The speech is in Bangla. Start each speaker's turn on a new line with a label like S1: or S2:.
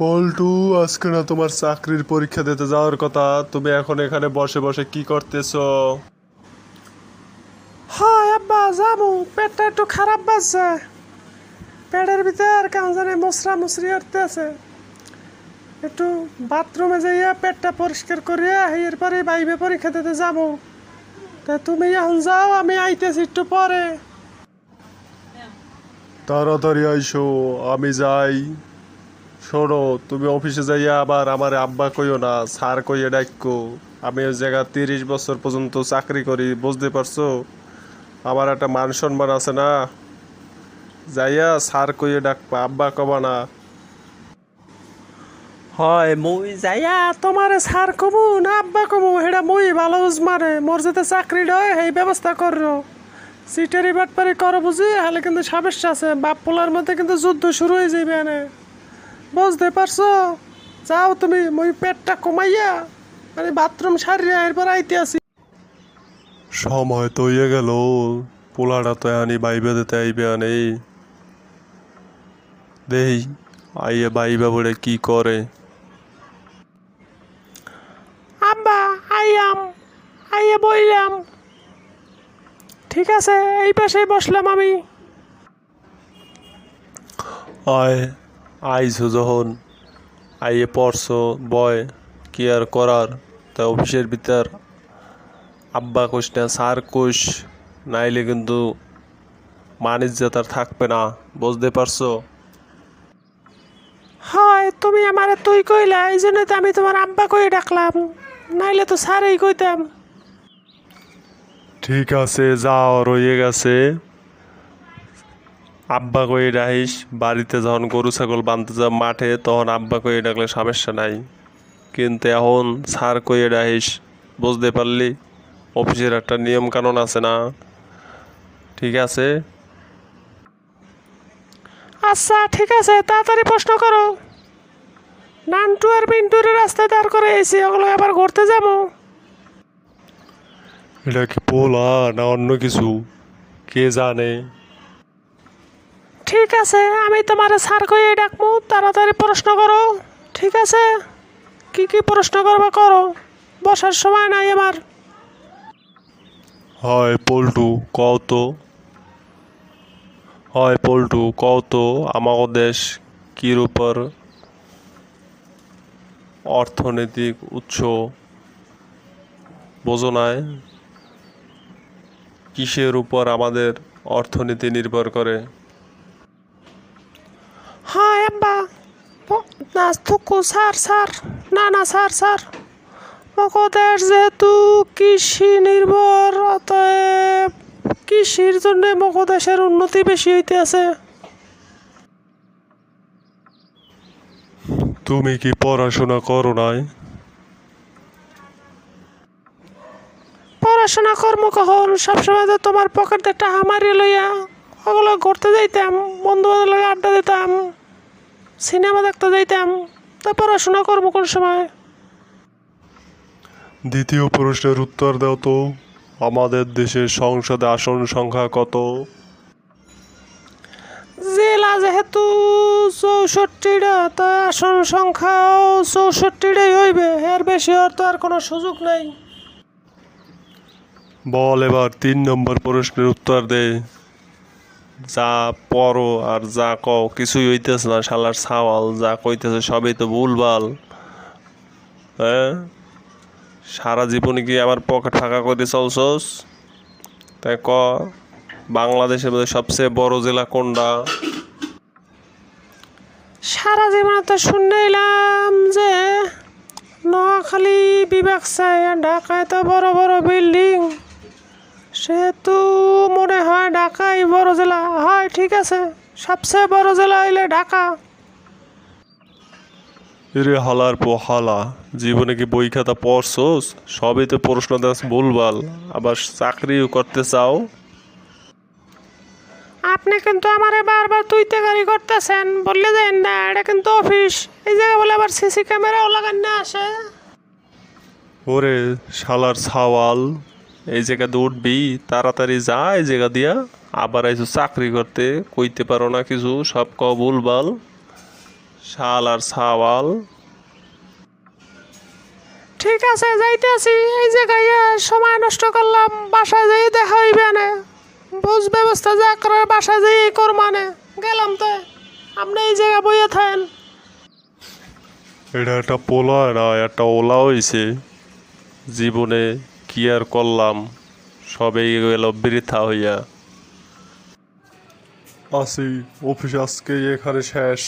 S1: পল্টু, আজকে না তোমার চাকরির পরীক্ষা দিতে যাওয়ার কথা, তুমি এখন এখানে বসে বসে কি করতেছো?
S2: হয় আব্বা যাবো, পেটটা একটু খারাপ বাজছে। পেটের ভিতর কেমন জানি মশরা মুসরি আছে। একটু বাথরুমে যাইয়া পেটটা পরিষ্কার করিয়া এরপরে বাইবে পরীক্ষা দিতে যাবো। তা তুমি এখন যাও, আমি আইতেছি একটু পরে।
S1: তাড়াতাড়ি আইসো, আমি যাই। শোনো, তুমি অফিসে যাইয়া আবার আমার আব্বা কইও না, স্যার কইয়ে ডাকো। আমি ওই জায়গা 30 বছর পর্যন্ত চাকরি করি, বুঝতে পারছো? আমার একটা মান সম্মান আছে না। যাইয়া স্যার কইয়ে ডাকবা, আব্বা কবা না।
S2: হয় মুই যাইয়া তোমার স্যার কমু না আব্বা কমু, হেটা মুই ভালো বুঝমারে। মোর যাতে চাকরি হয় সেই ব্যবস্থা করো। সিটারি বাটপারি করো বুঝি, হলে কিন্তু সমস্যা আছে। বাপ পোলার মধ্যে কিন্তু যুদ্ধ শুরু হয়ে যাবে এনে, বুঝতে পারছো? যাও তুমি, মুই পেটটা কমাইয়া মানে বাথরুম সারিয়া এরপর আইতে আসি।
S1: সময় তো হয়ে গেল, পোলাটা তো আনি বাইবে দিতে আইবে আনি। দেই আইয়ে বাইবা বলে কি করে।
S2: আব্বা আইয়াম, আইয়া বইলাম। ঠিক আছে, এই পাশে বসলাম আমি।
S1: আয়, আইছো যখন আইয়ে পড়ছো, বয় কি আর করার। তা অফিসের ভিতর আব্বা কোষ না স্যার কোষ, নাইলে কিন্তু মানিজ্যত আর থাকবে না, বুঝতে পারছো?
S2: হয় তুমি আমারে তুই কইলা, এই জন্য তো আমি তোমার আব্বা কই ডাকলাম, নাইলে তো স্যারেই কইতাম।
S1: ঠিক আছে, যাও, রয়ে গেছে। আব্বা কয়ে ডাকিস, বাড়িতে যখন গরু ছাগল বাঁধতে যা মাঠে, তখন আব্বা কয়ে ডাকলে সমস্যা নাই। কিন্তু এখন স্যার কয়ে ডাকিস, বুঝতে পারলি? অফিসের একটা নিয়ম কানুন আছে না। ঠিক আছে?
S2: আচ্ছা ঠিক আছে, তাড়াতাড়ি প্রশ্ন করো। নান্টু আর পিন্টুর রাস্তায় দাঁড় করে এসে ওগুলো আবার ঘুরতে যাবো।
S1: এটা কি পোলা না অন্য কিছু, কে জানে।
S2: ঠিক আছে, আমি তোমার স্যার কইয়ে ডাকবো, তাড়াতাড়ি প্রশ্ন করো। ঠিক আছে, কি কি প্রশ্ন করবা করো, বসার সময় নাই আমার।
S1: হয় পল্টু, কও তো। হয় পল্টু, কও তো, আমাগো দেশ কির উপর অর্থনৈতিক উৎস, বোঝো নাই? কিসের উপর আমাদের অর্থনীতি নির্ভর করে?
S2: হ্যাঁ আব্বা, না থুকু স্যার স্যার, না না স্যার স্যার, মগদের যেহেতু কৃষি নির্ভর, অতএব কৃষির জন্য মগদেশের উন্নতি বেশি হইতে আছে।
S1: তুমি কি পড়াশোনা করো নাই?
S2: পড়াশোনা কর্ম কখন, সবসময় তো তোমার পকেটে টাকা মারিয়ে লইয়া ওগুলো ঘুরতে যাইতাম, বন্ধু বান্ধবের লগে আড্ডা দিতাম, সিনেমা দেখতে যাইতাম। তা পড়াশোনা করবো কোন সময়?
S1: দ্বিতীয় প্রশ্নের উত্তর দাও তো। আমাদের দেশের সংসদে আসন সংখ্যা কত?
S2: জেলা যেহেতু 64টা, তা আসন সংখ্যাও 64টাই হইবে, এর বেশি হওয়ার তো আর কোনো সুযোগ নাই।
S1: বল এবার 3 নম্বর প্রশ্নের উত্তর দে। যা পড়ো আর যা কও কিছুই হইতেছে না, শালার ছাওয়াল, যা কইতেছে সবই তো ভুলভাল। হ্যাঁ, সারা জীবনে কি আমার পকেট ফাঁকা করে চলছস? তাই ক, বাংলাদেশের মধ্যে সবচেয়ে বড় জেলা কোনটা?
S2: সারা জীবনে তো শুনলাম যে নোয়াখালী বিভাগ চাই, আর ঢাকায় তো বড় বড় বিল্ডিং, সেহেতু মনে হয় ঢাকাই বড় জেলা হয়। ঠিক আছে, সবচেয়ে বড় জেলা হইলে ঢাকা।
S1: এরে হালার পো হালা, জীবনে কি বই খাতা পড়ছস? সবই তো প্রশ্ন দাস ভুলভাল, আবার চাকরিও করতে চাও।
S2: আপনি কিন্তু আমারে বারবার তুইতে গাড়ি করতেছেন, বললে যাই না, এটা কিন্তু অফিস। এই জায়গায় বলে আবার সিসি ক্যামেরাও লাগান না আসে।
S1: ওরে শালার ছাওয়াল, এই জায়গা দিয়ে উঠবি, তাড়াতাড়ি যা এই জায়গা দিয়া। আবার আইসো চাকরি করতে, কইতে পারো না কিছু, সব ক ভুলভাল। শালার সাওয়াল।
S2: ঠিক আছে যাইতেছি, এই জায়গায় সময় নষ্ট করলাম, বাসায় যাই দেখা হইবে না। বুঝ ব্যবস্থা যা করার বাসায় যাই কর মানে গেলাম তো। আপনি এই জায়গায় বইয়ে থাকেন।
S1: এটা একটা পোলা না একটা ওলা হইছে। জীবনে কি আর করলাম, সবেই গেল বৃথা হইয়া। আসি, অফিস আজকে এখানে শেষ।